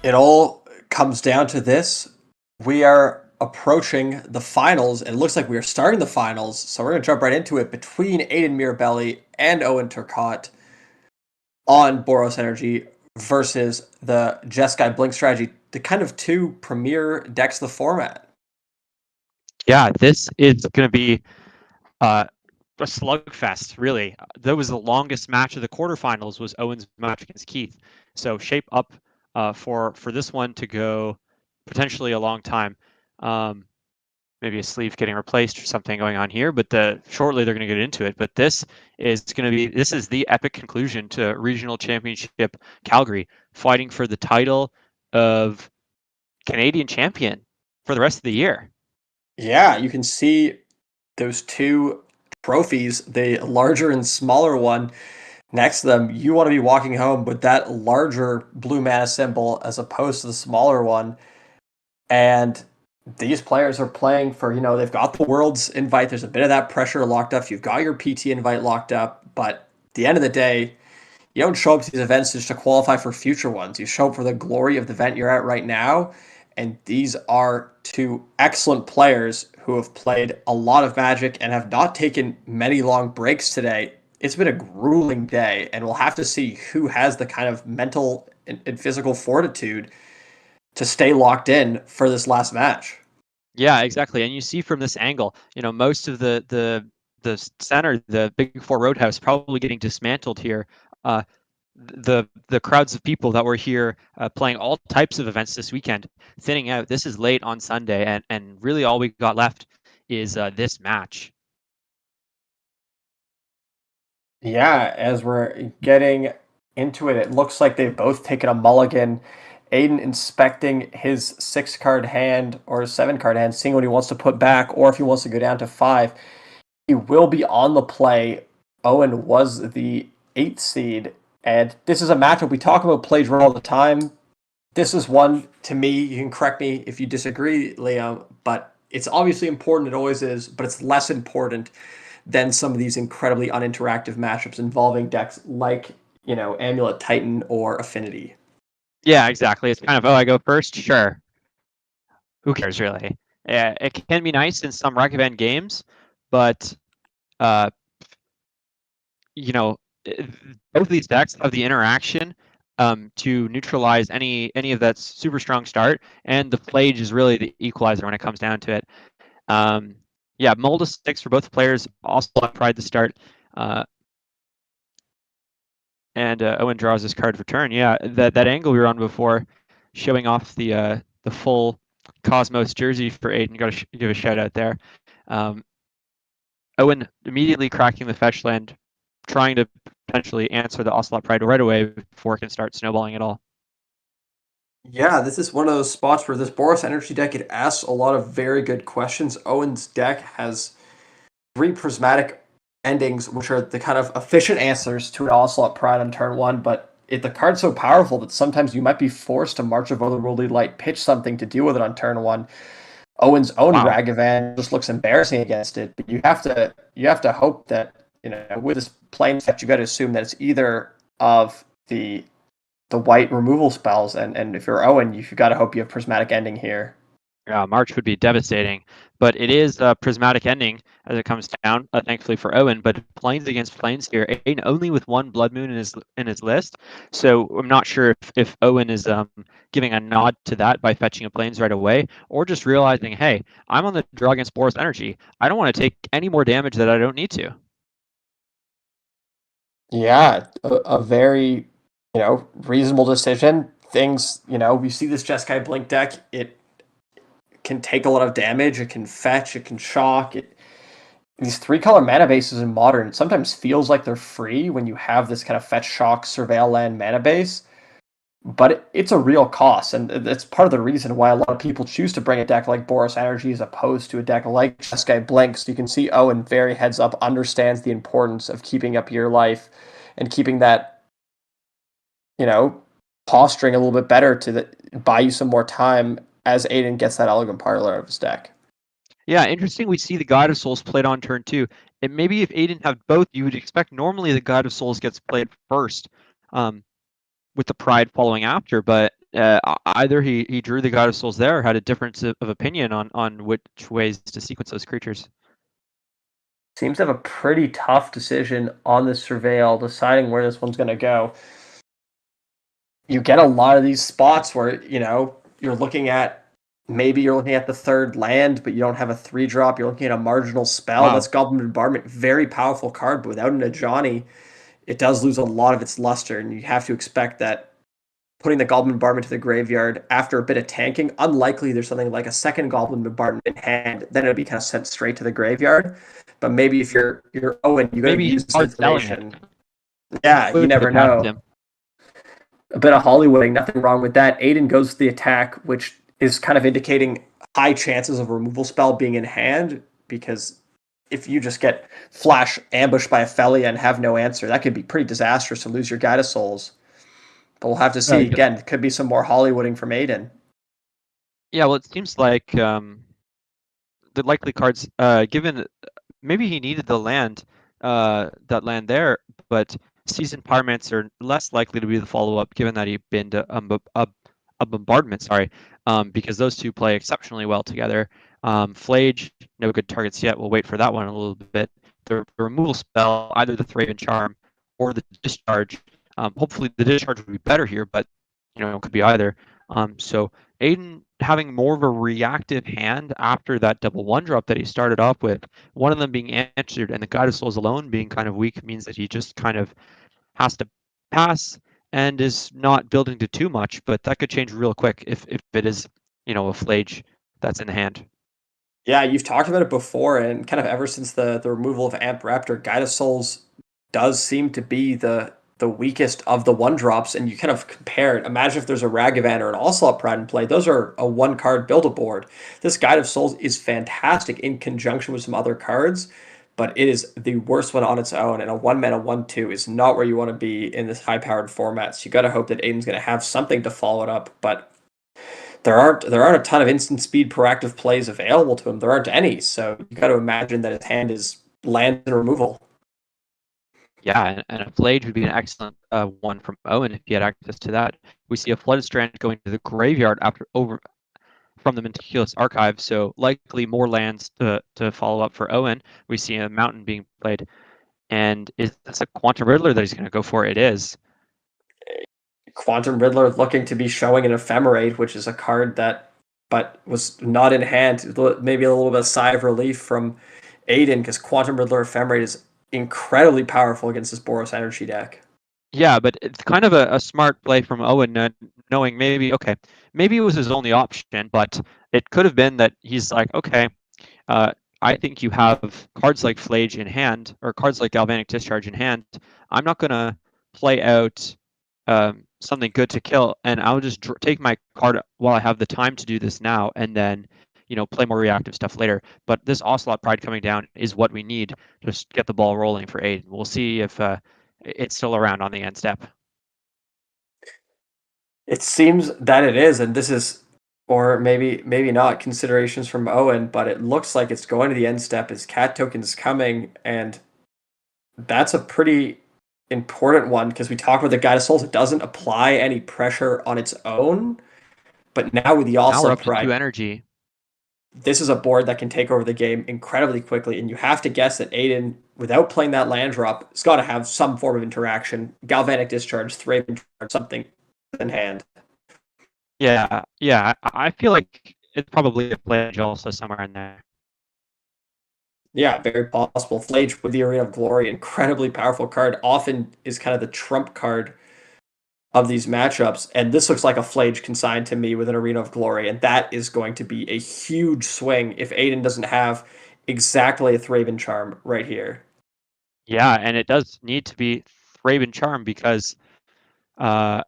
It all comes down to this. We are approaching the finals, and it looks like we are starting the finals. So we're going to jump right into it between Aidan Mirabelli and Owen Turcotte on Boros Energy versus the Jeskai Blink strategy, the kind of two premier decks of the format. Yeah, this is going to be a slugfest, really. That was the longest match of the quarterfinals was Owen's match against Keith. So shape up for this one to go potentially a long time. Maybe a sleeve getting replaced or something going on here, but shortly they're going to get into it. But this is the epic conclusion to regional championship Calgary, fighting for the title of Canadian champion for the rest of the year. Yeah, you can see those two trophies, the larger and smaller one next to them. You want to be walking home with that larger blue mana symbol as opposed to the smaller one. And these players are playing for, they've got the world's invite. There's a bit of that pressure locked up. You've got your PT invite locked up. But at the end of the day, you don't show up to these events just to qualify for future ones. You show up for the glory of the event you're at right now. And these are two excellent players who have played a lot of Magic and have not taken many long breaks today. It's been a grueling day, and we'll have to see who has the kind of mental and physical fortitude to stay locked in for this last match. Yeah, exactly. And you see from this angle, most of the center, the Big Four Roadhouse, probably getting dismantled here. The crowds of people that were here playing all types of events this weekend, thinning out. This is late on Sunday, and really all we got left is this match. Yeah, as we're getting into it, it looks like they've both taken a mulligan. Aidan inspecting his 6 card hand or 7 card hand, seeing what he wants to put back, or if he wants to go down to 5. He will be on the play. Owen was the 8th seed, and this is a matchup we talk about plays all the time. This is one, to me, you can correct me if you disagree, Liam, but it's obviously important. It always is, but it's less important than some of these incredibly uninteractive matchups involving decks like, Amulet Titan or Affinity. Yeah, exactly. It's kind of, I go first? Sure. Who cares, really? It can be nice in some recommend games, but uh, you know, both of these decks have the interaction to neutralize any of that super strong start, and the Plage is really the equalizer when it comes down to it. Yeah, mull to 6 for both players. Also on Pride to start. And Owen draws his card for turn. Yeah, that angle we were on before, showing off the full Cosmos jersey for Aidan. Got to give a shout out there. Owen immediately cracking the fetch land, trying to potentially answer the Ocelot Pride right away before it can start snowballing at all. Yeah, this is one of those spots where this Boros Energy deck, it asks a lot of very good questions. Owen's deck has 3 prismatic endings, which are the kind of efficient answers to an Ocelot Pride on turn 1, but the card's so powerful that sometimes you might be forced to March of Otherworldly Light, pitch something to deal with it on turn 1. Owen's own Wow. Ragavan just looks embarrassing against it, but you have to hope that, with this plane set, you got to assume that it's either of the white removal spells, and if you're Owen, you've got to hope you have prismatic ending here. Yeah, March would be devastating, but it is a prismatic ending as it comes down, thankfully for Owen. But planes against planes here, Aidan only with 1 Blood Moon in his list, so I'm not sure if Owen is giving a nod to that by fetching a planes right away, or just realizing, hey, I'm on the draw against Boros Energy. I don't want to take any more damage that I don't need to. Yeah, a very, reasonable decision. Things, we see this Jeskai Blink deck. It can take a lot of damage. It can fetch. It can shock. These 3-color mana bases in Modern sometimes feels like they're free when you have this kind of fetch, shock, surveil land mana base. But it's a real cost, and it's part of the reason why a lot of people choose to bring a deck like Boros Energy as opposed to a deck like Jeskai Blink. So you can see Owen very heads up understands the importance of keeping up your life and keeping that, posturing a little bit better to buy you some more time as Aidan gets that Elegant Parlor out of his deck. Yeah, interesting. We see the God of Souls played on turn 2. And maybe if Aidan have both, you would expect normally the God of Souls gets played first, with the Pride following after. But either he drew the God of Souls there, or had a difference of opinion on which ways to sequence those creatures. Seems to have a pretty tough decision on this surveil, deciding where this one's going to go. You get a lot of these spots where, you're looking at the third land, but you don't have a 3-drop. You're looking at a marginal spell. Wow. That's Goblin Bombardment. Very powerful card, but without an Ajani, it does lose a lot of its luster, and you have to expect that putting the Goblin Bombardment to the graveyard after a bit of tanking, unlikely there's something like a second Goblin Bombardment in hand, then it'll be kind of sent straight to the graveyard. But maybe if you're Owen, you got to Maybe use this hard selling it. information. Yeah, you Would never have passed know. him. A bit of Hollywooding, nothing wrong with that. Aidan goes to the attack, which is kind of indicating high chances of a removal spell being in hand, because if you just get flash ambushed by a Felia and have no answer, that could be pretty disastrous to lose your Guide of Souls. But we'll have to see. Again, it could be some more Hollywooding from Aidan. Yeah, well, it seems like the likely cards, given maybe he needed the land, that land there, but Seasoned Pyromancer are less likely to be the follow-up, given that he binned a bombardment, because those two play exceptionally well together. Flage, no good targets yet. We'll wait for that one a little bit. The removal spell, either the Thraven Charm or the Discharge. Hopefully the Discharge would be better here, but it could be either. So Aidan having more of a reactive hand after that double 1-drop that he started off with, one of them being answered and the Guide of Souls alone being kind of weak, means that he just kind of has to pass and is not building to too much, but that could change real quick if it is, a Flage that's in the hand. Yeah, you've talked about it before, and kind of ever since the removal of Amp Raptor, Guide of Souls does seem to be the weakest of the 1-drops, and you kind of compare it. Imagine if there's a Ragavan or an Onslaught Pride in play. Those are a 1-card build-a-board. This Guide of Souls is fantastic in conjunction with some other cards, but it is the worst one on its own, and a 1-mana 1/2 is not where you want to be in this high-powered format. So you got to hope that Aiden's going to have something to follow it up, but there aren't a ton of instant speed proactive plays available to him. There aren't any, so you got to imagine that his hand is land and removal. Yeah, and a Flage would be an excellent one from Owen if he had access to that. We see a Flooded Strand going to the graveyard from the Meticulous Archive, so likely more lands to follow up for Owen. We see a Mountain being played, and is this a Quantum Riddler that he's going to go for? It is. Quantum Riddler looking to be showing an Ephemerate, which is a card that was not in hand. Maybe a little bit of sigh of relief from Aidan, because Quantum Riddler Ephemerate is incredibly powerful against this Boros Energy deck. Yeah, but it's kind of a smart play from Owen, knowing maybe it was his only option, but it could have been that he's like, okay, I think you have cards like Flage in hand, or cards like Galvanic Discharge in hand. I'm not going to play out something good to kill, and I'll just take my card while I have the time to do this now, and then play more reactive stuff later. But this Ocelot Pride coming down is what we need to just get the ball rolling for Aidan. We'll see if it's still around on the end step. It seems that it is, and this is, or maybe not, considerations from Owen, but it looks like it's going to the end step as Cat Token's coming, and that's a pretty important one, because we talked about the Guide of Souls. It doesn't apply any pressure on its own, but now with the Now we're up Pride, to 2 energy. This is a board that can take over the game incredibly quickly, and you have to guess that Aidan, without playing that land drop, has got to have some form of interaction. Galvanic Discharge, Thraven Charge, something in hand. Yeah, I feel like it's probably a Flage also somewhere in there. Yeah, very possible. Flage with the Arena of Glory, incredibly powerful card, often is kind of the trump card of these matchups, and this looks like a Flage consigned to me with an Arena of Glory, and that is going to be a huge swing if Aidan doesn't have exactly a Thraven Charm right here. Yeah, and it does need to be Thraven Charm, because Aidan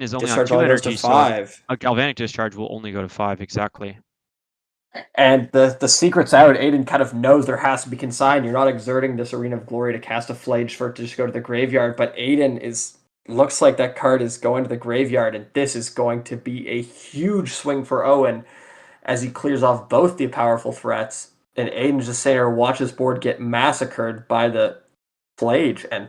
is only Discharge on 2 only goes to energy, so 5. a Galvanic Discharge will only go to 5, exactly. And the secret's out. Aidan kind of knows there has to be consigned. You're not exerting this Arena of Glory to cast a Flage for it to just go to the graveyard, but Aidan looks like that card is going to the graveyard, and this is going to be a huge swing for Owen as he clears off both the powerful threats, and Aidan's just watch his board get massacred by the Flage, and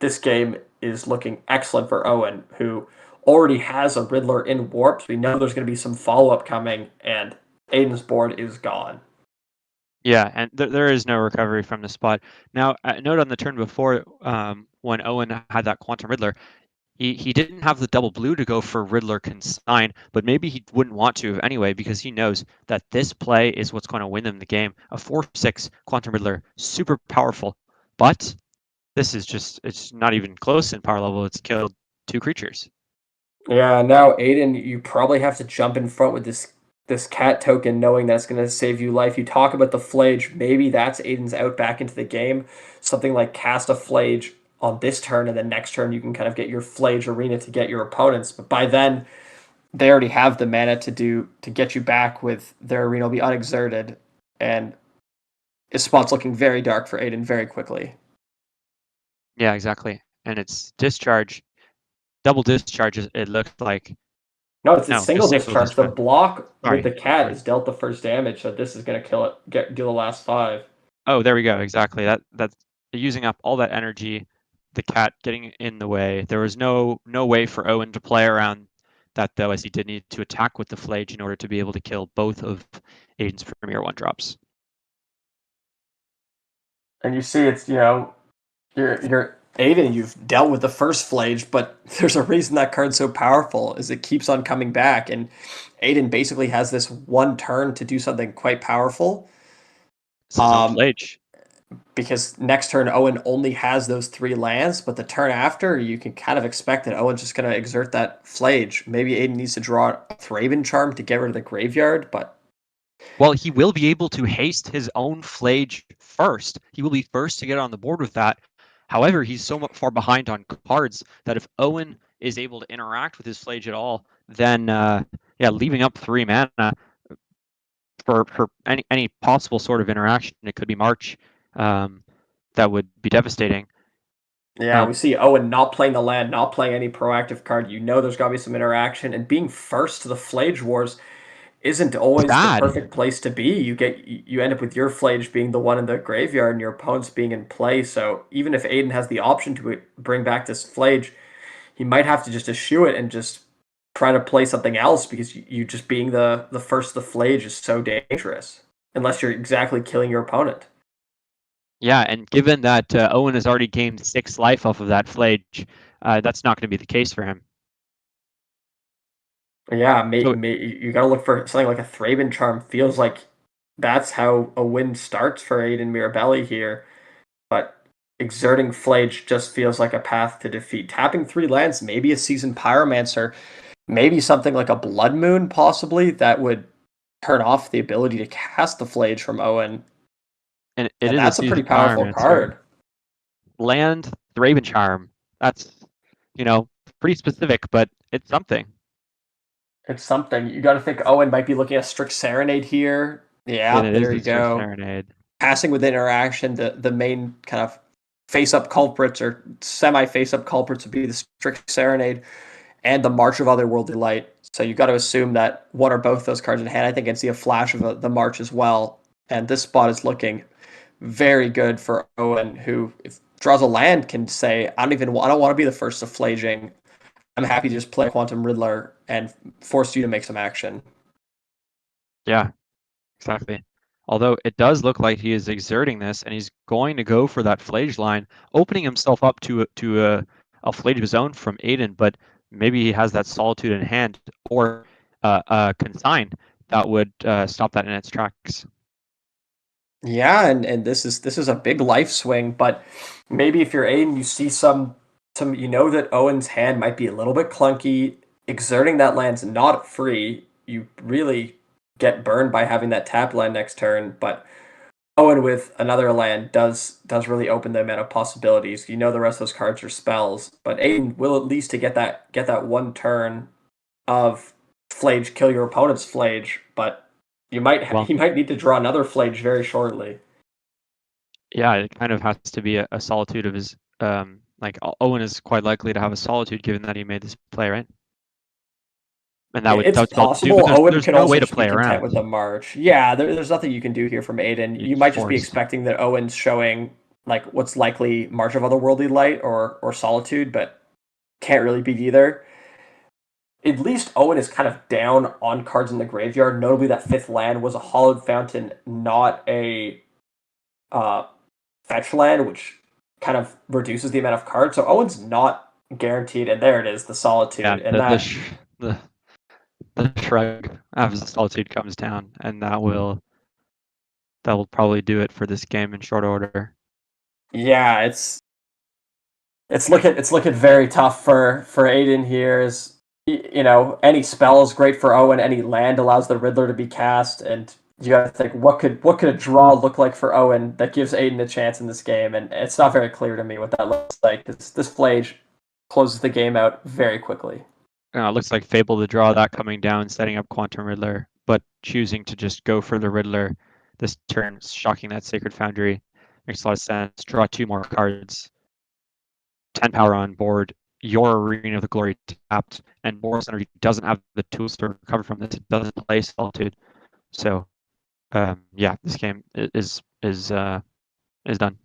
this game is looking excellent for Owen, who already has a Riddler in warps. We know there's going to be some follow-up coming, and Aidan's board is gone. Yeah, and there is no recovery from the spot. Now, note on the turn before, when Owen had that Quantum Riddler, he didn't have the double blue to go for Riddler Consign, but maybe he wouldn't want to anyway because he knows that this play is what's going to win them the game. A 4/6 Quantum Riddler, super powerful, but this is it's not even close in power level. It's killed 2 creatures. Yeah, now Aidan, you probably have to jump in front with this cat token, knowing that's going to save you life. You talk about the Flage, maybe that's Aidan's out back into the game. Something like cast a Flage on this turn, and then next turn you can kind of get your Flage arena to get your opponents. But by then, they already have the mana to get you back with their arena will be unexerted, and his spot's looking very dark for Aidan very quickly. Yeah, exactly. And it's discharge, double discharge. It looks like No, it's a no, single just single discharge. The discharge. block with Sorry, the cat sorry. is dealt the first damage, so this is going to kill it, deal the last 5. Oh, there we go. Exactly. That's using up all that energy. The cat getting in the way. There was no way for Owen to play around that though, as he did need to attack with the Flage in order to be able to kill both of Aiden's Premier 1-drops. And you see, it's you're Aidan. You've dealt with the first Flage, but there's a reason that card's so powerful. Is it keeps on coming back, and Aidan basically has this one turn to do something quite powerful. It's his own Flage. Because next turn Owen only has those 3 lands, but the turn after you can kind of expect that Owen's just going to exert that Flage. Maybe Aidan needs to draw a Thraben Charm to get rid of the graveyard, but well, he will be able to haste his own Flage first. He will be first to get on the board with that. However, he's so far behind on cards that if Owen is able to interact with his Flage at all, then leaving up 3 mana for any possible sort of interaction, it could be March. That would be devastating. yeah, we see Owen not playing the land, not playing any proactive card. You know there's got to be some interaction, and being first to the Flage Wars isn't always the Sad. perfect place to be. You end up with your Flage being the one in the graveyard and your opponent's being in play. So even if Aidan has the option to bring back this Flage, he might have to just eschew it and just try to play something else because you just being the first of the Flage is so dangerous unless you're exactly killing your opponent. Yeah, and given that Owen has already gained 6 life off of that Flage, that's not going to be the case for him. Yeah, you got to look for something like a Thraben Charm. Feels like that's how a win starts for Aidan Mirabelli here, but exerting Flage just feels like a path to defeat. Tapping 3 lands, maybe a Seasoned Pyromancer, maybe something like a Blood Moon, possibly, that would turn off the ability to cast the Flage from Owen. And And is that's a pretty Seasoned powerful card. Land Thraben Charm. That's, pretty specific, but it's something. It's something. You got to think Owen might be looking at Strict Serenade here. Yeah, It is there a you Strict go. Serenade. Passing with interaction, the main kind of face-up culprits or semi-face-up culprits would be the Strict Serenade and the March of Otherworldly Light. So you got to assume that one or both those cards in hand. I think I can see a flash of the March as well. And this spot is looking very good for Owen, who if draws a land can say, I don't want to be the first to flaging. I'm happy to just play Quantum Riddler and force you to make some action. Yeah, exactly. Although it does look like he is exerting this, and he's going to go for that Flage line, opening himself up to a Flage of his own from Aidan, but maybe he has that Solitude in hand or a Consign that would stop that in its tracks. Yeah, and this is a big life swing, but maybe if you're Aiden, you see some you know that Owen's hand might be a little bit clunky. Exerting that land's not free. You really get burned by having that tap land next turn, but Owen with another land does really open the amount of possibilities. You know the rest of those cards are spells, but Aiden will at least to get that one turn of Flage kill your opponent's Flage, but he might need to draw another Flage very shortly. Yeah, it kind of has to be a Solitude of his. Owen is quite likely to have a Solitude given that he made this play, right? And that would It's Solitude, possible but Owen there's can no also way to just be play content around. with the March. Yeah, there's nothing you can do here from Aiden. You're You just might just be forced. expecting that Owen's showing like what's likely March of Otherworldly Light or Solitude, but can't really beat either. At least Owen is kind of down on cards in the graveyard. Notably, that fifth land was a Hollowed Fountain, not a uh, fetch land, which kind of reduces the amount of cards. So Owen's not guaranteed, and there it is, the Yeah, Solitude, and that. the shrug after the Solitude comes down, and that will probably do it for this game in short order. Yeah, it's looking very tough for Aidan here. Is any spell is great for Owen. Any land allows the Riddler to be cast, and you got to think what could a draw look like for Owen that gives Aidan a chance in this game, and it's not very clear to me what that looks like. This Flage closes the game out very quickly. It looks like Fable to draw that coming down, setting up Quantum Riddler, but choosing to just go for the Riddler this turn, shocking that Sacred Foundry. Makes a lot of sense. Draw 2 more cards. 10 power on board. Your Arena of the Glory tapped, and Boros Energy doesn't have the tools to recover from this. It doesn't play Solitude. So, yeah, this game is done.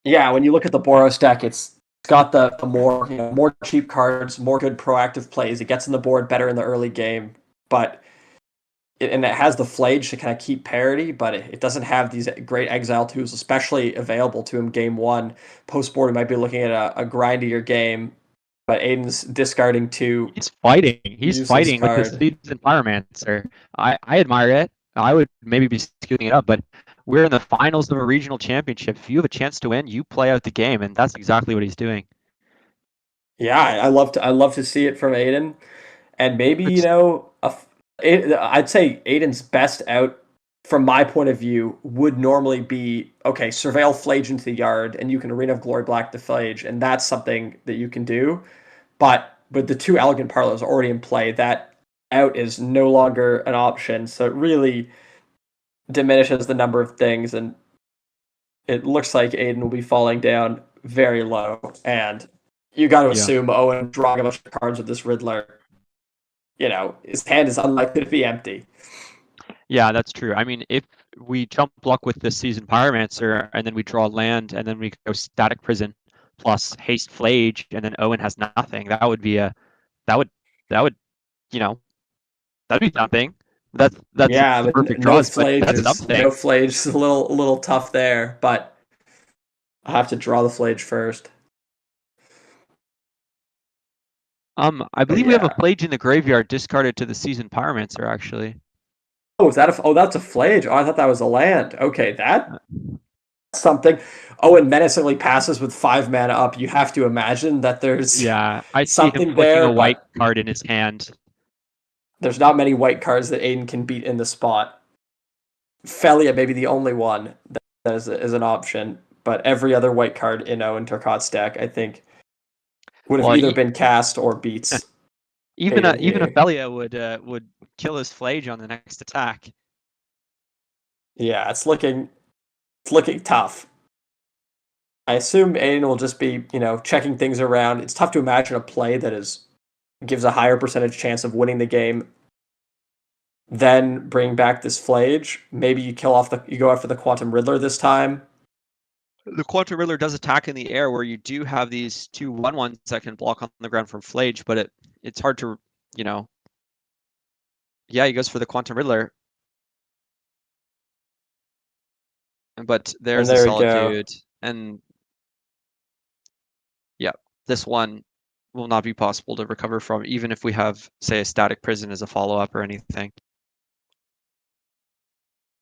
Yeah, when you look at the Boros deck, it's got the more cheap cards, more good proactive plays. It gets on the board better in the early game, but and it has the Flage to kind of keep parity, but it doesn't have these great exile tools, especially available to him game one. Post board, he might be looking at a grindier game, but Aiden's discarding 2 He's fighting. He's useless fighting with this card. season Pyromancer. I admire it. I would maybe be scooting it up, but we're in the finals of a regional championship. If you have a chance to win, you play out the game, and that's exactly what he's doing. Yeah, I love to see it from Aiden, and maybe It's, I'd say Aiden's best out from my point of view would normally be okay. Surveil Flage into the yard, and you can Arena of Glory Black the Flage, and that's something that you can do. But with the 2 Elegant Parlors already in play, that out is no longer an option. So it really diminishes the number of things, and it looks like Aiden will be falling down very low. And you got to yeah. assume Owen drawing a bunch of cards with this Riddler. His hand is unlikely to be empty. Yeah, that's true. I mean, if we jump block with the Season Pyromancer, and then we draw land, and then we go Static Prison plus Haste Flage, and then Owen has nothing, that would be that would, you know, that'd be something. That's Yeah, the but perfect no draws, but Flage that's is no something. Flage is a little tough there, but I have to draw the Flage first. I But believe we have a yeah. Flage in the graveyard discarded to the Season Pyromancer, actually. Oh, that's a Flage. Oh, I thought that was a land. Okay, that's Uh, something. Owen menacingly passes with 5 mana up. You have to imagine that there's Yeah, I see him something flicking there, a white but card in his hand. there's not many white cards that Aiden can beat in the spot. Felia may be the only one that is an option, but every other white card in Owen Turcotte's deck, I think, would have Well, either been cast or beats Aiden even a here. Felia would kill his Flage on the next attack. Yeah, it's looking tough. I assume Aiden will just be, checking things around. It's tough to imagine a play that gives a higher percentage chance of winning the game. Then bring back this Flage. Maybe you go after the Quantum Riddler this time. The Quantum Riddler does attack in the air, where you do have these 2/1/1s that can block on the ground from Flage, but it's hard to, yeah, he goes for the Quantum Riddler, but And there's a there we go. Solitude, and yeah, this one will not be possible to recover from, even if we have, say, a Static Prison as a follow-up or anything.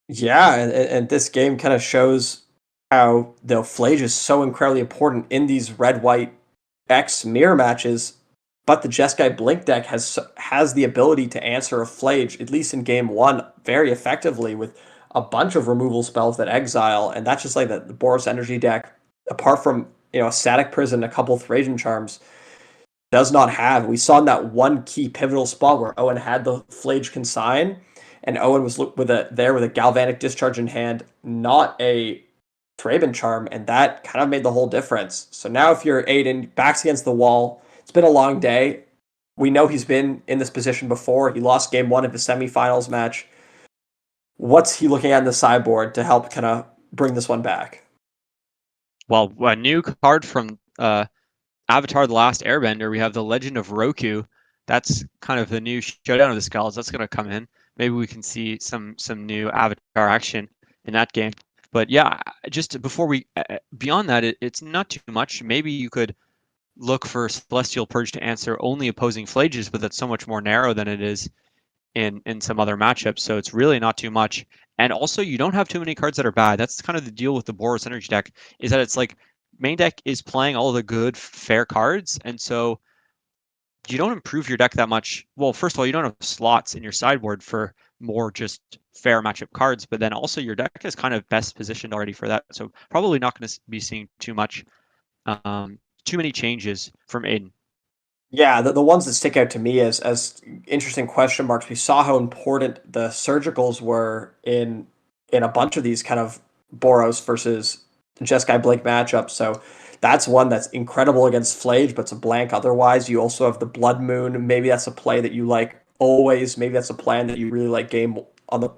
Yeah, and this game kind of shows how the Flage is so incredibly important in these red white X mirror matches. But the Jeskai Blink deck has the ability to answer a Flage, at least in game one, very effectively with a bunch of removal spells that exile, and that's just like the Boros Energy deck, apart from a Static Prison, a couple Thracian Charms, does not have. We saw in that one key pivotal spot where Owen had the Flage Consign, and Owen was with a Galvanic Discharge in hand, not a Thraben Charm, and that kind of made the whole difference. So now if you're Aiden, backs against the wall, it's been a long day. We know he's been in this position before. He lost game one of the semifinals match. What's he looking at in the sideboard to help kind of bring this one back? Well, a new card from Avatar: The Last Airbender. We have the Legend of Roku. That's kind of the new showdown of the skulls. That's going to come in. Maybe we can see some new Avatar action in that game. But yeah, just before we beyond that, it's not too much. Maybe you could look for Celestial Purge to answer only opposing Phlages, but that's so much more narrow than it is in some other matchups. So it's really not too much. And also, you don't have too many cards that are bad. That's kind of the deal with the Boros Energy deck, is that it's like main deck is playing all the good, fair cards, and so you don't improve your deck that much. Well, first of all, you don't have slots in your sideboard for more just fair matchup cards, but then also your deck is kind of best positioned already for that. So probably not going to be seeing too much, too many changes from Aidan. Yeah, the ones that stick out to me as interesting question marks. We saw how important the surgicals were in a bunch of these kind of Boros versus Jeskai Blake matchups. So that's one that's incredible against Flage, but it's a blank otherwise. You also have the Blood Moon. Maybe that's a play that you like always. Maybe that's a plan that you really like game on the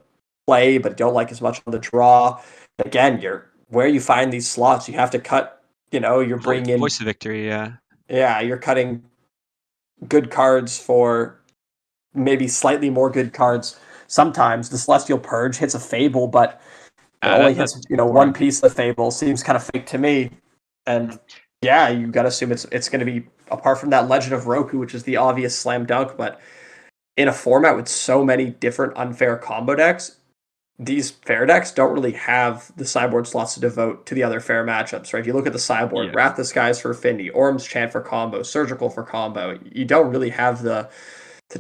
play, but don't like as much on the draw. Again, you're where you find these slots, you have to cut. You're bringing in, Voice of Victory, yeah. yeah, you're cutting good cards for maybe slightly more good cards. Sometimes the Celestial Purge hits a Fable, but it only That's hits one piece of the Fable. Seems kind of fake to me. And yeah, you got to assume it's going to be, apart from that Legend of Roku, which is the obvious slam dunk. But in a format with so many different unfair combo decks, these fair decks don't really have the sideboard slots to devote to the other fair matchups, right? If you look at the sideboard, Yeah. Wrath the Skies for Affinity, Orm's Chant for combo, Surgical for combo, you don't really have the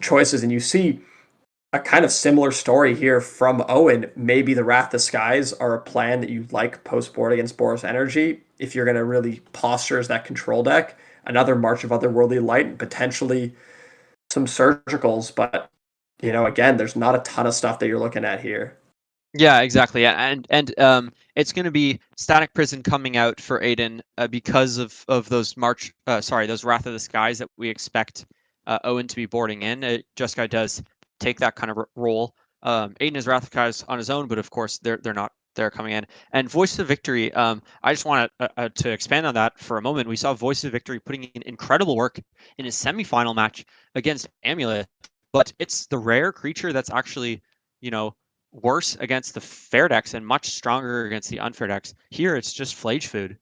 choices, and you see a kind of similar story here from Owen. Maybe the Wrath the Skies are a plan that you like post board against Boros Energy if you're going to really posture as that control deck. Another March of Otherworldly Light, and potentially some surgicals, but again, there's not a ton of stuff that you're looking at here. Yeah, exactly. And it's going to be Static Prison coming out for Aidan because of those those Wrath of the Skies that we expect Owen to be boarding in. Jeskai does take that kind of role. Aidan is Wrath of the Skies on his own, but of course they're not. They're coming in. And Voice of Victory, I just want to expand on that for a moment. We saw Voice of Victory putting in incredible work in his semifinal match against Amulet, but it's the rare creature that's actually, you know, worse against the fair decks and much stronger against the unfair decks. Here, it's just Flage food.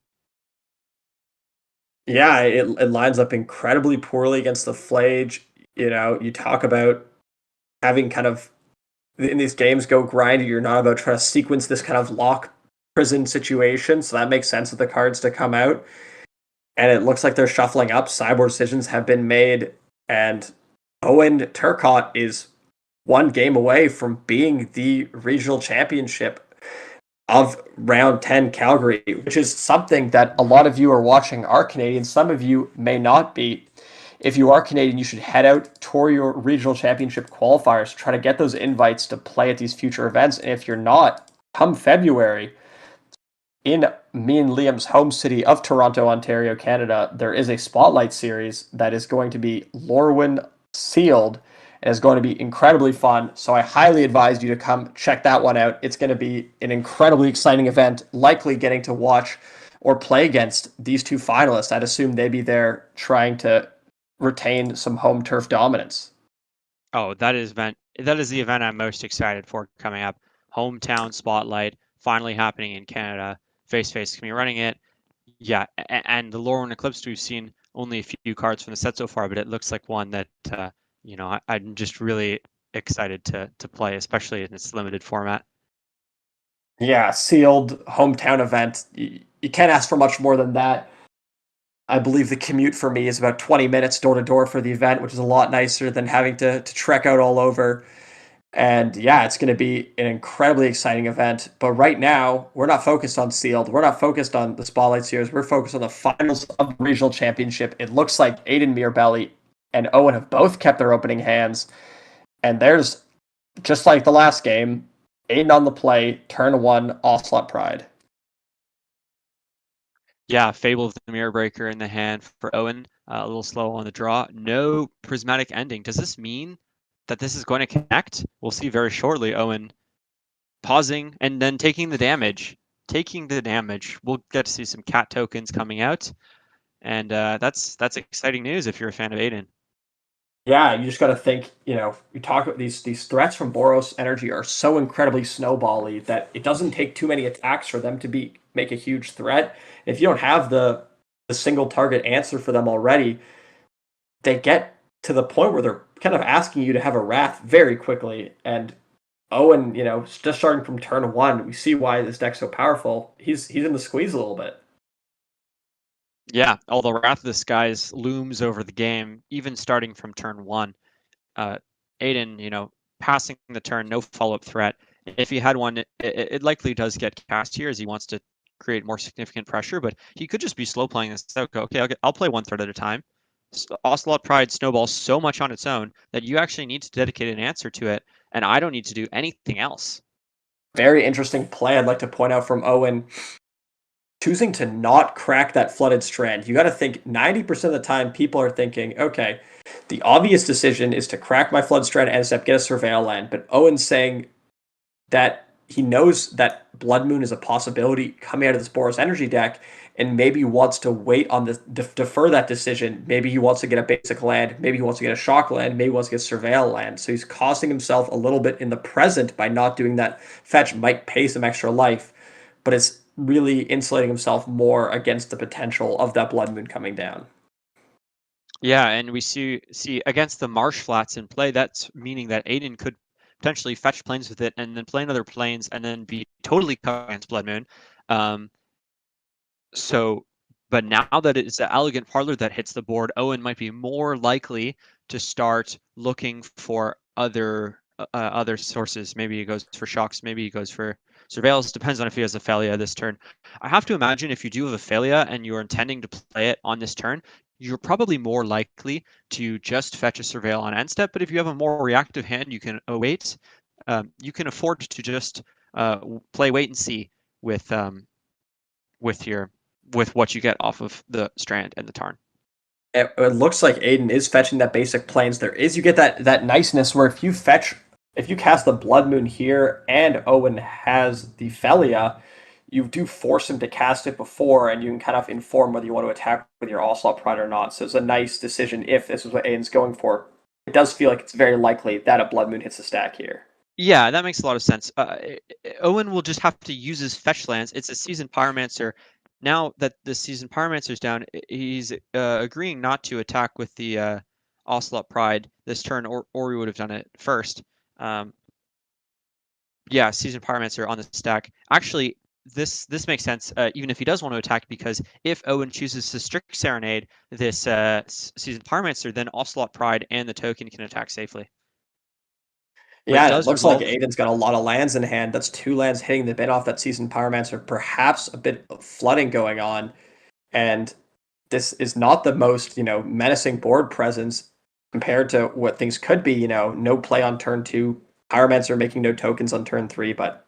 Yeah, it lines up incredibly poorly against the Flage. You talk about having kind of in these games go grindy. You're not about trying to sequence this kind of lock prison situation, so that makes sense with the cards to come out. And it looks like they're shuffling up. Sideboard decisions have been made, and Owen Turcotte is one game away from being the regional championship of round 10 Calgary, which is something that a lot of you are watching are Canadian. Some of you may not be. If you are Canadian, you should head out tour your regional championship qualifiers, try to get those invites to play at these future events. And if you're not, come February, in me and Liam's home city of Toronto, Ontario, Canada, there is a spotlight series that is going to be Lorwyn sealed and is going to be incredibly fun. So I highly advise you to come check that one out. It's going to be an incredibly exciting event, likely getting to watch or play against these two finalists. I'd assume they'd be there trying to retain some home turf dominance. Oh, that is the event I'm most excited for coming up. Hometown Spotlight finally happening in Canada. Face Face can be running it. Yeah, and the Lorwyn Eclipse, we've seen only a few cards from the set so far, but it looks like one that I'm just really excited to play, especially in this limited format. Yeah, sealed hometown event. You can't ask for much more than that. I believe the commute for me is about 20 minutes door to door for the event, which is a lot nicer than having to trek out all over. And yeah, it's going to be an incredibly exciting event. But right now, we're not focused on sealed. We're not focused on the Spotlight Series. We're focused on the finals of the regional championship. It looks like Aidan Mirabelli and Owen have both kept their opening hands. And there's, just like the last game, Aidan on the play, turn one, Ocelot Pride. Yeah, Fable of the Mirror Breaker in the hand for Owen. A little slow on the draw. No prismatic ending. Does this mean that this is going to connect? We'll see very shortly. Owen pausing and then taking the damage. taking the damage. We'll get to see some cat tokens coming out, and that's exciting news if you're a fan of Aidan. Yeah, you just got to think, you talk about these threats from Boros energy are so incredibly snowbally that it doesn't take too many attacks for them to make a huge threat. If you don't have the single target answer for them already, they get to the point where they're kind of asking you to have a wrath very quickly. And Owen, just starting from turn one, we see why this deck's so powerful. He's in the squeeze a little bit. Yeah, although Wrath of the Skies looms over the game, even starting from turn one. Aidan, passing the turn, no follow-up threat. If he had one, it likely does get cast here as he wants to create more significant pressure, but he could just be slow playing this out. Go, okay, I'll play one threat at a time. Ocelot Pride snowballs so much on its own that you actually need to dedicate an answer to it, and I don't need to do anything else. Very interesting play I'd like to point out from Owen. Choosing to not crack that flooded strand. You got to think 90% of the time people are thinking, okay, the obvious decision is to crack my flood strand and step, get a surveil land. But Owen's saying that he knows that Blood Moon is a possibility coming out of this Boros energy deck, and maybe wants to wait on this, defer that decision. Maybe he wants to get a basic land, maybe he wants to get a shock land, maybe he wants to get surveil land. So he's costing himself a little bit in the present by not doing that fetch. Might pay some extra life, but it's really insulating himself more against the potential of that Blood Moon coming down. Yeah, and we see against the marsh flats in play, that's meaning that Aidan could potentially fetch planes with it and then play another planes and then be totally cut against Blood Moon. But now that it's an elegant parlor that hits the board, Owen might be more likely to start looking for other sources. Maybe he goes for shocks, maybe he goes for surveillance. Depends on if he has a Thalia this turn. I have to imagine if you do have a Thalia and you're intending to play it on this turn, you're probably more likely to just fetch a surveil on end step. But if you have a more reactive hand, you can wait. You can afford to just play wait and see with what you get off of the strand and the tarn. It looks like Aidan is fetching that basic planes. You get that niceness where if you cast the Blood Moon here and Owen has the Thalia, you do force him to cast it before, and you can kind of inform whether you want to attack with your Ocelot Pride or not. So it's a nice decision if this is what Aidan's going for. It does feel like it's very likely that a Blood Moon hits the stack here. Yeah, that makes a lot of sense. Owen will just have to use his fetch lands. It's a Seasoned Pyromancer. Now that the Seasoned Pyromancer's down, he's agreeing not to attack with the Ocelot Pride this turn, or he would have done it first. Yeah, Seasoned Pyromancer on the stack. Actually, this makes sense, even if he does want to attack, because if Owen chooses to Strict Serenade this Seasoned Pyromancer, then Ocelot Pride and the token can attack safely. Yeah, it looks like Aidan's got a lot of lands in hand. That's 2 lands hitting the bin off that Seasoned Pyromancer, perhaps a bit of flooding going on. And this is not the most, menacing board presence compared to what things could be, no play on turn 2, Pyromancer making no tokens on turn 3, but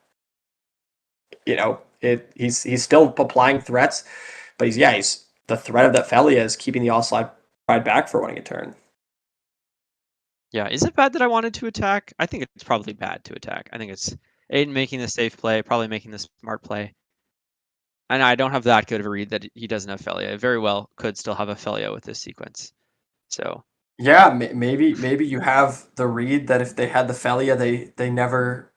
he's still applying threats, but he's the threat of that Thalia is keeping the Ocelot Pride back for winning a turn. Yeah, is it bad that I wanted to attack? I think it's probably bad to attack. I think it's Aidan making the safe play, probably making the smart play. And I don't have that good of a read that he doesn't have Thalia. Very well could still have a Thalia with this sequence. So yeah, maybe you have the read that if they had the Thalia, they never.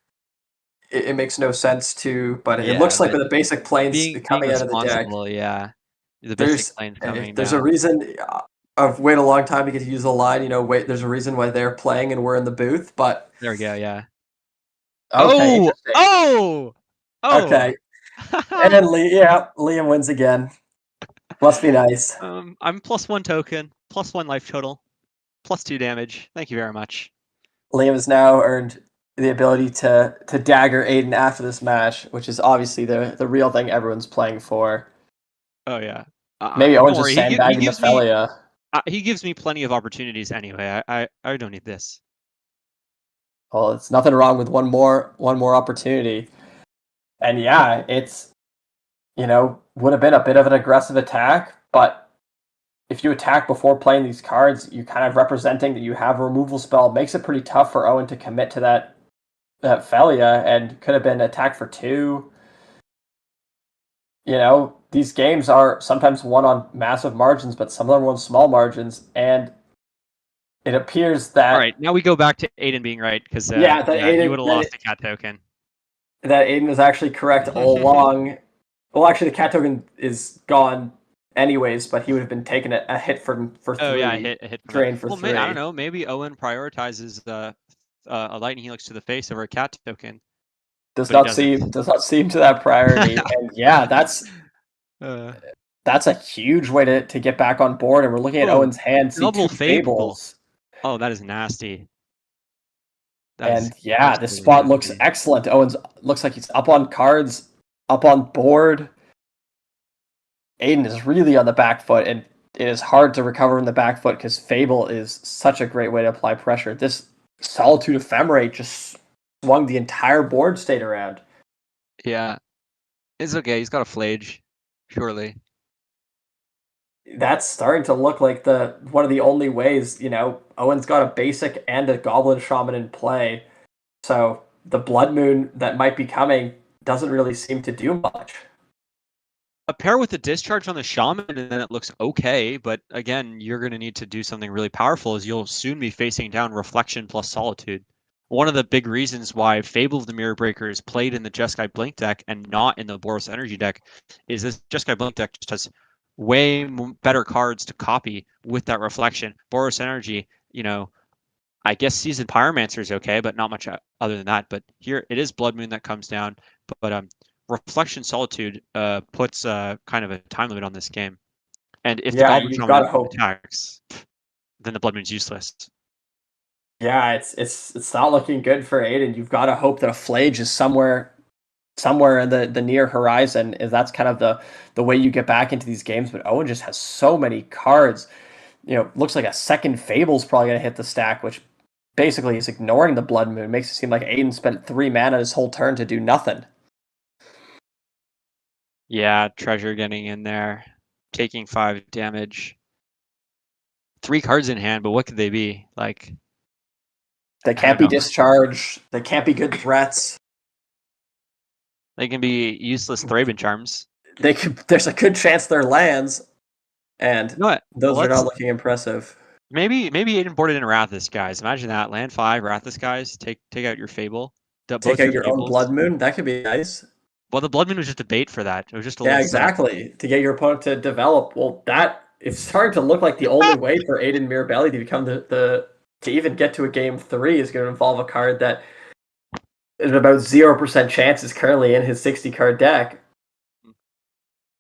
It makes no sense to, but it looks like with the basic planes being coming out of the deck, yeah, the basic planes coming there's down. a reason. I've waited a long time to get to use the line. Wait, there's a reason why they're playing and we're in the booth. But there we go. Yeah. Okay. Oh. Okay. And then Liam wins again. Must be nice. I'm +1 token, +1 life total, +2 damage. Thank you very much. Liam has now earned the ability to dagger Aidan after this match, which is obviously the real thing everyone's playing for. Oh yeah. Maybe Owen's just sandbagging the Thalia. He gives me plenty of opportunities anyway. I don't need this. Well, it's nothing wrong with one more opportunity. And yeah, it's would have been a bit of an aggressive attack, but if you attack before playing these cards, you kind of representing that you have a removal spell. Makes it pretty tough for Owen to commit to that Thalia, and could have been attack for 2. You know, these games are sometimes won on massive margins, but some of them are on small margins, and it appears All that right, now we go back to Aidan being right because yeah, you would have lost the cat token. that Aidan was actually correct all along. Well, actually, the cat token is gone anyways, but he would have been taking a hit for Oh yeah, three, a hit from it. drain for Well, I don't three. know. Maybe Owen prioritizes a lightning helix to the face over a cat token, Does but he not doesn't. seem to that priority, and yeah, uh, that's a huge way to get back on board. And we're looking at oh, Owen's hand, see double two fable. fables. Oh, that is nasty. That is And yeah, this absolutely spot looks nasty. excellent. Owens looks like he's up on cards, up on board. Aidan is really on the back foot, and it is hard to recover in the back foot because Fable is such a great way to apply pressure. This Solitude Ephemerate just swung the entire board state around. Yeah, it's okay. He's got a flage, surely. That's starting to look like the one of the only ways, Owen's got a basic and a Goblin Shaman in play. So the Blood Moon that might be coming doesn't really seem to do much. A pair with a discharge on the shaman, and then it looks okay. But again, you're going to need to do something really powerful, as you'll soon be facing down Reflection plus Solitude. One of the big reasons why Fable of the Mirror Breaker is played in the Jeskai Blink deck and not in the Boros Energy deck is this Jeskai Blink deck just has way better cards to copy with that Reflection. Boros Energy, I guess Seasoned Pyromancer is okay, but not much other than that. But here it is Blood Moon that comes down. But Reflection Solitude puts kind of a time limit on this game. And if the Yeah, Goblin you've got Shaman to hope. attacks, then the Blood Moon's useless. Yeah, it's not looking good for Aidan. You've got to hope that a Flage is somewhere in the near horizon. Is that's kind of the way you get back into these games. But Owen just has so many cards. Looks like a second Fable's probably gonna hit the stack, which basically is ignoring the Blood Moon. Makes it seem like Aidan spent 3 mana his whole turn to do nothing. Yeah, Treasure getting in there, taking 5 damage. 3 cards in hand, but what could they be? Like, They I don't can't be know. discharged. They can't be good threats. They can be useless Thraben Charms. There's a good chance they're lands, and You know what? those are Let's not looking impressive. maybe Aiden boarded in Wrathus guys. Imagine that. Land 5, Wrathus guys, take out your Fable. Take Both out your your own Blood Fables. Moon. That could be nice. Well, the Blood Moon was just a bait for that. It was just a Yeah, little setup. exactly. To get your opponent to develop. Well, that it's starting to look like the only way for Aidan Mirabelli to become to even get to a game 3 is going to involve a card that is about 0% chance is currently in his 60 card deck.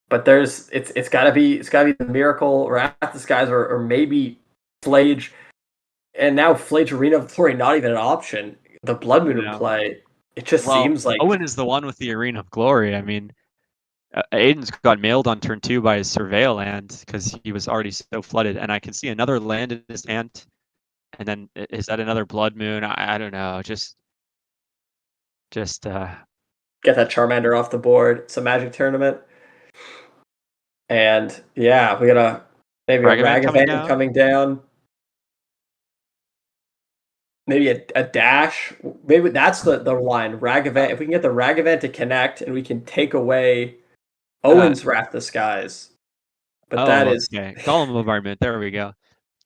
But it's gotta be the Miracle Wrath guys or maybe Flage, and now Flage Arena of Glory not even an option. The Blood Moon in No. play. It just Well, seems like Owen is the one with the Arena of Glory. I mean, Aiden's got mailed on turn 2 by his Surveil land because he was already so flooded. And I can see another land in his hand. And then is that another Blood Moon? I don't know. Just get that Charmander off the board. It's a Magic tournament. And yeah, we got maybe a Ragavan coming down. Maybe a dash. Maybe that's the line. Ragavan. If we can get the Ragavan to connect and we can take away Owen's Wrath the Skies. But that is okay. Golem Bombardment. There we go.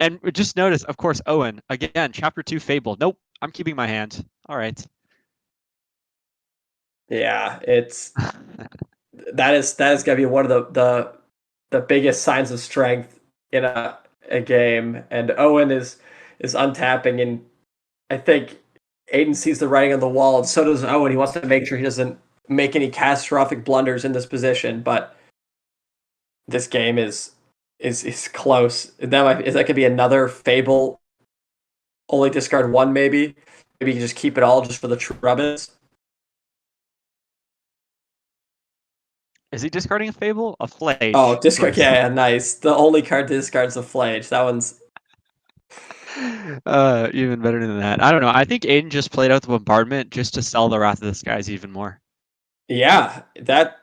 And just notice, of course, Owen again. Chapter 2 Fable. Nope. I'm keeping my hand. All right. yeah, that is gonna be one of the biggest signs of strength in a game. And Owen is untapping, and I think Aidan sees the writing on the wall, and so does Owen. He wants to make sure he doesn't make any catastrophic blunders in this position, but this game is close. That could be another Fable. Only discard one, maybe. Maybe you can just keep it all just for the Trubbins. Is he discarding a Fable? A Flage. Oh, discard. Yeah, nice. The only card to discard is a Flage. That one's even better than that. I don't know. I think Aiden just played out the bombardment just to sell the Wrath of the Skies even more. yeah. That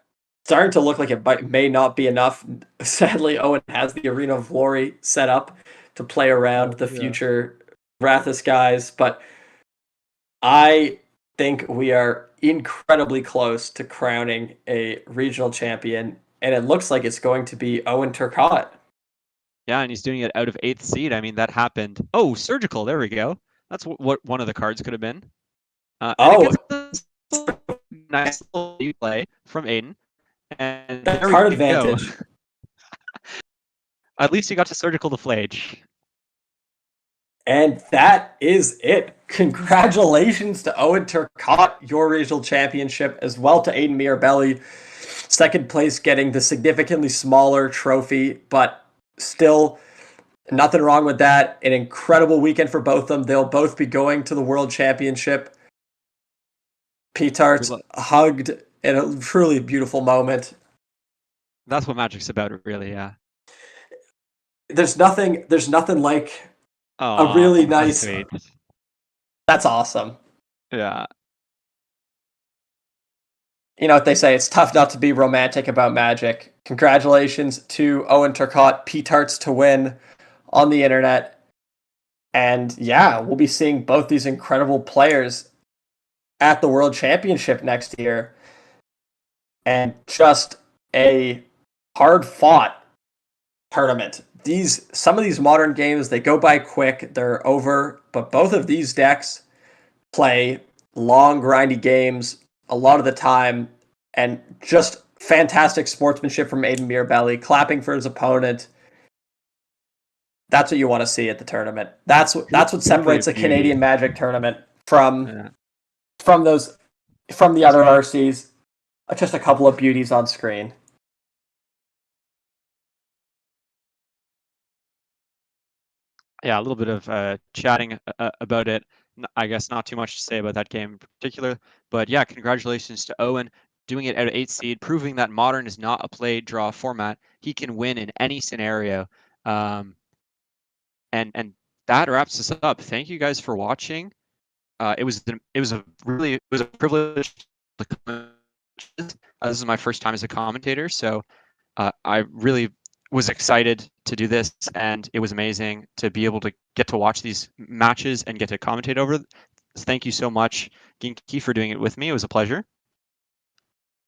starting to look like it may not be enough. Sadly, Owen has the Arena of Glory set up to play around the future Wrathus guys, but I think we are incredibly close to crowning a regional champion and it looks like it's going to be Owen Turcotte. Yeah, and he's doing it out of 8th seed. I mean, that happened. Oh, surgical. There we go. That's what one of the cards could have been. And it Oh, gets a nice little play from Aidan. And the there we card go. advantage. At least he got to surgical the Flage. And that is it. Congratulations to Owen Turcotte, your regional championship, as well to Aidan Mirabelli. Second place getting the significantly smaller trophy, but still nothing wrong with that. An incredible weekend for both of them. They'll both be going to the World Championship. P-Tarts hugged in a truly beautiful moment. That's what Magic's about, really, yeah. There's nothing like a Oh, really that's nice... sweet. That's awesome. Yeah. You know what they say, it's tough not to be romantic about Magic. Congratulations to Owen Turcotte, P-Tarts to win on the internet. And yeah, we'll be seeing both these incredible players at the World Championship next year. And just a hard-fought tournament. Some of these modern games, they go by quick, they're over, but both of these decks play long, grindy games a lot of the time, and just fantastic sportsmanship from Aidan Mirabelli, clapping for his opponent. That's what you want to see at the tournament. That's what separates a Canadian Magic tournament from the other RCs. Just a couple of beauties on screen. Yeah, a little bit of chatting about it. I guess not too much to say about that game in particular, but yeah, congratulations to Owen doing it out of 8th seed, proving that Modern is not a play draw format. He can win in any scenario, and that wraps us up. Thank you guys for watching. It was a privilege to come. This is my first time as a commentator, so I really was excited to do this, and it was amazing to be able to get to watch these matches and get to commentate over. Thank you so much, Ginky, for doing it with me. It was a pleasure.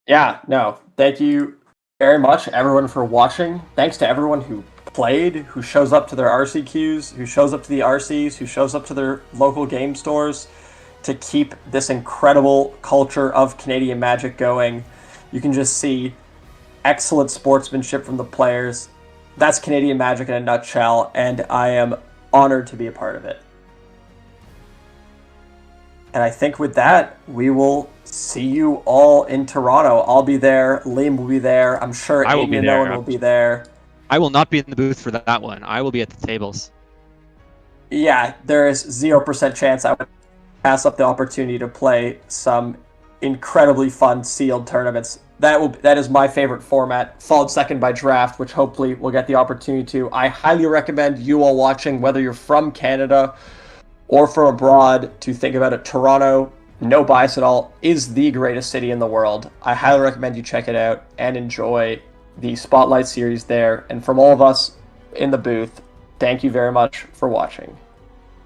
Yeah, no, thank you very much, everyone, for watching. Thanks to everyone who played, who shows up to their RCQs, who shows up to the RCs, who shows up to their local game stores to keep this incredible culture of Canadian Magic going. You can just see excellent sportsmanship from the players. That's Canadian Magic in a nutshell, and I am honored to be a part of it. And I think with that, we will see you all in Toronto. I'll be there. Liam will be there. I'm sure Aidan and Owen will be there. I will not be in the booth for that one. I will be at the tables. Yeah, there is 0% chance I would pass up the opportunity to play some incredibly fun sealed tournaments. That is my favorite format, followed second by draft, which hopefully we'll get the opportunity to. I highly recommend you all watching, whether you're from Canada or from abroad, to think about it. Toronto, no bias at all, is the greatest city in the world. I highly recommend you check it out and enjoy the Spotlight series there. And from all of us in the booth, thank you very much for watching.